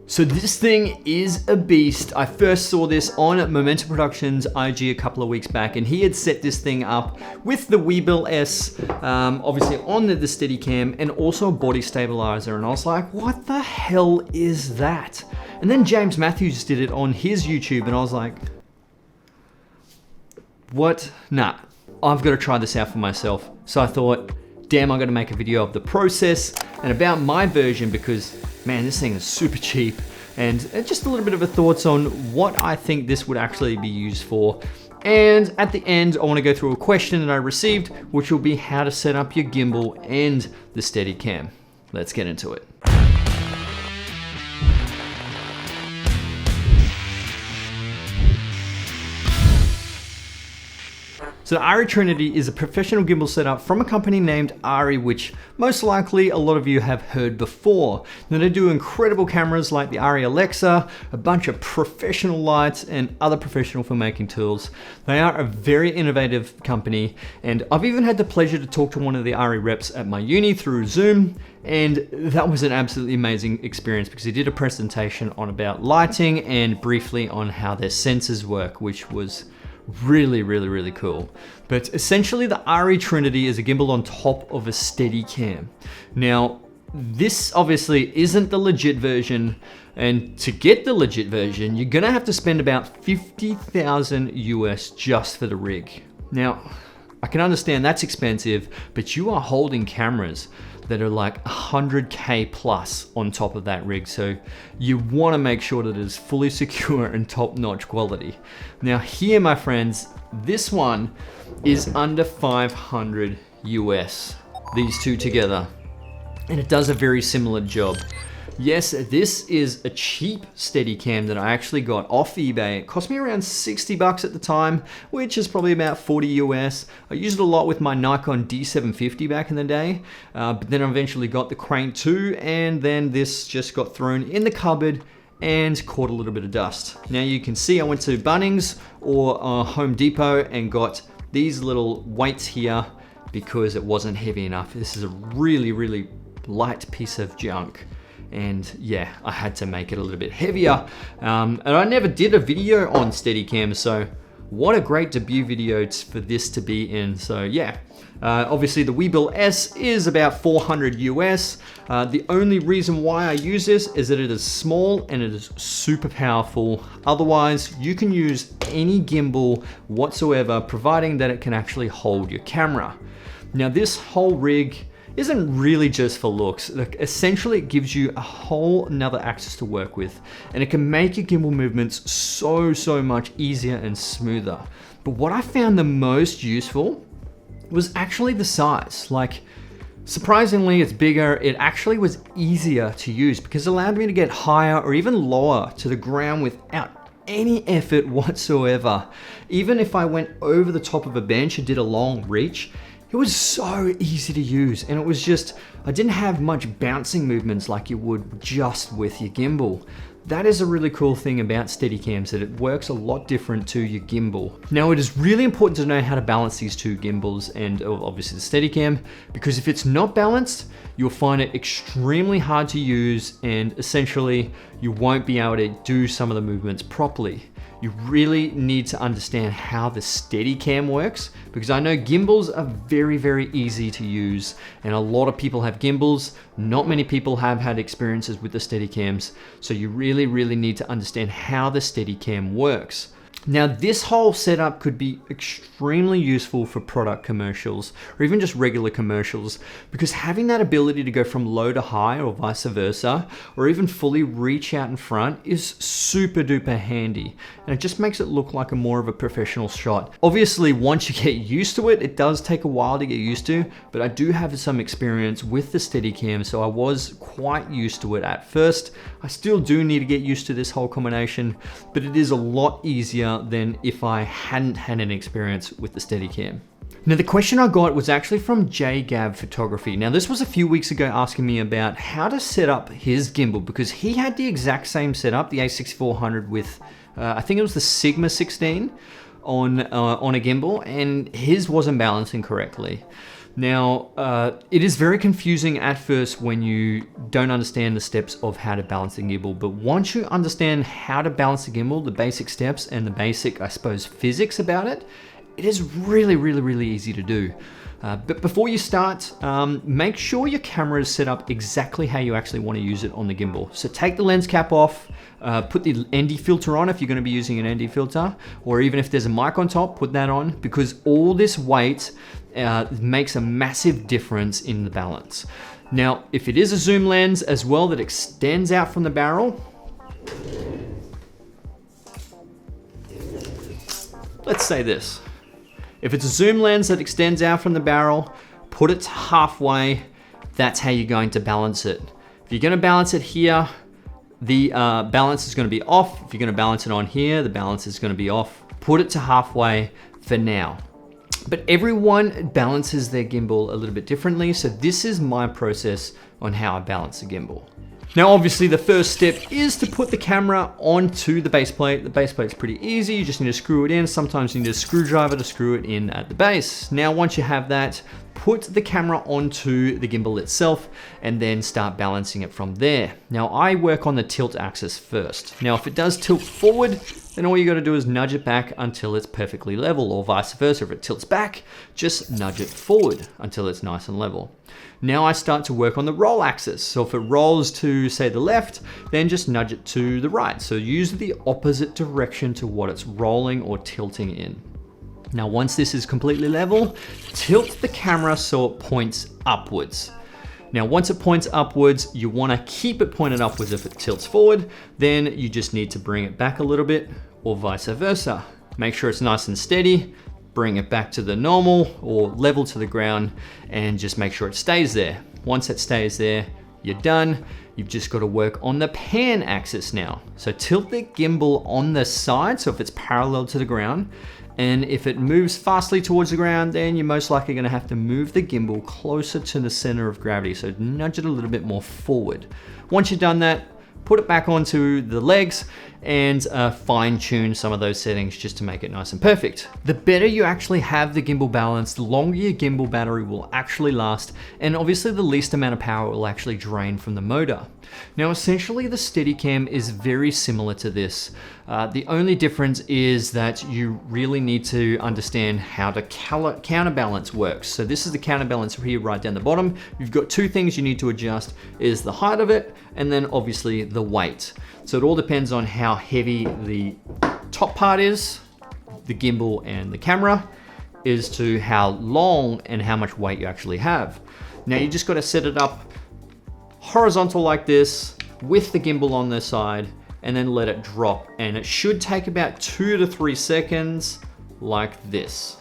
So this thing is a beast. I first saw this on Momentum Productions IG a couple of weeks back, and he had set this thing up with the Weebill S, obviously on the Steadicam, and also a body stabilizer. And I was like, what the hell is that? And then James Matthews did it on his YouTube, and I was like, what? Nah, I've got to try this out for myself. So I thought, damn, I'm gonna make a video of the process and about my version, because man, this thing is super cheap, and just a little bit of a thoughts on what I think this would actually be used for. And at the end, I want to go through a question that I received, which will be how to set up your gimbal and the Steadicam. Let's get into it. So the Arri Trinity is a professional gimbal setup from a company named Arri, which most likely a lot of you have heard before. Now they do incredible cameras like the Arri Alexa, a bunch of professional lights, and other professional filmmaking tools. They are a very innovative company, and I've even had the pleasure to talk to one of the Arri reps at my uni through Zoom, and that was an absolutely amazing experience because he did a presentation on about lighting and briefly on how their sensors work, which was really cool. But essentially the Arri Trinity is a gimbal on top of a Steadicam. Now this obviously isn't the legit version, and to get the legit version you're gonna have to spend about 50,000 US just for the rig. Now I can understand that's expensive, but you are holding cameras that are like 100K plus on top of that rig. So you wanna make sure that it is fully secure and top-notch quality. Now here, my friends, this one is under 500 US, these two together. And it does a very similar job. Yes, this is a cheap Steadicam that I actually got off eBay. It cost me around 60 bucks at the time, which is probably about 40 US. I used it a lot with my Nikon D750 back in the day, but then I eventually got the Crank 2, and then this just got thrown in the cupboard and caught a little bit of dust. Now you can see I went to Bunnings or Home Depot and got these little weights here because it wasn't heavy enough. This is a really light piece of junk. And yeah, I had to make it a little bit heavier. And I never did a video on Steadicam, so what a great debut video for this to be in. So yeah, obviously the Weebill S is about 400 US. The only reason why I use this is that it is small and it is super powerful. Otherwise, you can use any gimbal whatsoever, providing that it can actually hold your camera. Now this whole rig isn't really just for looks. Like, essentially it gives you a whole nother axis to work with, and it can make your gimbal movements so much easier and smoother. But what I found the most useful was actually the size. Like, surprisingly, it's bigger. It actually was easier to use because it allowed me to get higher or even lower to the ground without any effort whatsoever. Even if I went over the top of a bench and did a long reach, it was so easy to use, and it was just, I didn't have much bouncing movements like you would just with your gimbal. That is a really cool thing about Steadicams, that it works a lot different to your gimbal. Now it is really important to know how to balance these two gimbals and obviously the Steadicam, because if it's not balanced, you'll find it extremely hard to use, and essentially you won't be able to do some of the movements properly. You really need to understand how the Steadicam works, because I know gimbals are very easy to use, and a lot of people have gimbals. Not many people have had experiences with the Steadicams, so you really need to understand how the Steadicam works. Now this whole setup could be extremely useful for product commercials or even just regular commercials, because having that ability to go from low to high or vice versa, or even fully reach out in front, is super duper handy, and it just makes it look like a more of a professional shot. Obviously once you get used to it, it does take a while to get used to, but I do have some experience with the Steadicam, so I was quite used to it at first. I still do need to get used to this whole combination, but it is a lot easier than if I hadn't had an experience with the Steadicam. Now the question I got was actually from JGab Photography. Now this was a few weeks ago, asking me about how to set up his gimbal, because he had the exact same setup, the A6400 with, I think it was the Sigma 16 on a gimbal, and his wasn't balancing correctly. Now, it is very confusing at first when you don't understand the steps of how to balance the gimbal, but once you understand how to balance the gimbal, the basic steps and the basic, I suppose, physics about it, it is really, really, really easy to do. But before you start, make sure your camera is set up exactly how you actually want to use it on the gimbal. So take the lens cap off, put the ND filter on if you're going to be using an ND filter, or even if there's a mic on top, put that on, because all this weight makes a massive difference in the balance. Now, if it is a zoom lens as well that extends out from the barrel, let's say this. If it's a zoom lens that extends out from the barrel, put it halfway. That's how you're going to balance it. If you're going to balance it here, the balance is going to be off. If you're going to balance it on here, the balance is going to be off. Put it to halfway for now. But everyone balances their gimbal a little bit differently. So this is my process on how I balance the gimbal. Now, obviously the first step is to put the camera onto the base plate. The base plate's pretty easy. You just need to screw it in. Sometimes you need a screwdriver to screw it in at the base. Now, once you have that, put the camera onto the gimbal itself and then start balancing it from there. Now, I work on the tilt axis first. Now, if it does tilt forward, then all you got to do is nudge it back until it's perfectly level, or vice versa. If it tilts back, just nudge it forward until it's nice and level. Now I start to work on the roll axis. So if it rolls to, say, the left, then just nudge it to the right. So use the opposite direction to what it's rolling or tilting in. Now, once this is completely level, tilt the camera so it points upwards. Now, once it points upwards, you want to keep it pointed upwards. If it tilts forward, then you just need to bring it back a little bit, or vice versa. Make sure it's nice and steady, bring it back to the normal or level to the ground, and just make sure it stays there. Once it stays there, you're done. You've just got to work on the pan axis now. So tilt the gimbal on the side, so if it's parallel to the ground, and if it moves fastly towards the ground, then you're most likely going to have to move the gimbal closer to the center of gravity. So nudge it a little bit more forward. Once you've done that, put it back onto the legs and fine tune some of those settings just to make it nice and perfect. The better you actually have the gimbal balance, the longer your gimbal battery will actually last, and obviously the least amount of power will actually drain from the motor. Now, essentially the Steadicam is very similar to this. The only difference is that you really need to understand how the counterbalance works. So this is the counterbalance here right down the bottom. You've got two things you need to adjust, is the height of it, and then obviously the weight. So it all depends on how heavy the top part is, the gimbal and the camera, is to how long and how much weight you actually have. Now you just got to set it up horizontal like this with the gimbal on the side, and then let it drop. And it should take about 2 to 3 seconds like this.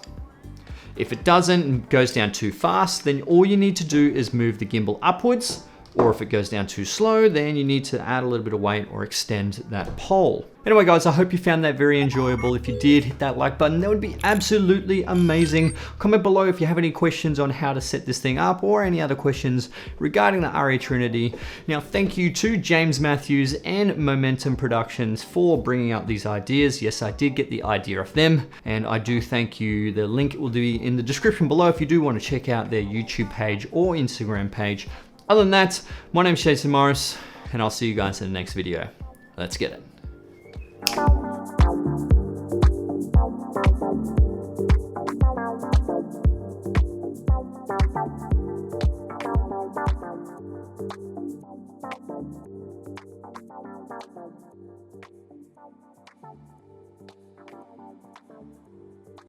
If it doesn't and goes down too fast, then all you need to do is move the gimbal upwards, or if it goes down too slow, then you need to add a little bit of weight or extend that pole. Anyway guys, I hope you found that very enjoyable. If you did, hit that like button. That would be absolutely amazing. Comment below if you have any questions on how to set this thing up, or any other questions regarding the Arri Trinity. Now, thank you to James Matthews and Momentum Productions for bringing up these ideas. Yes, I did get the idea of them, and I do thank you. The link will be in the description below if you do want to check out their YouTube page or Instagram page. Other than that, my name's Jason Morris, and I'll see you guys in the next video. Let's get it.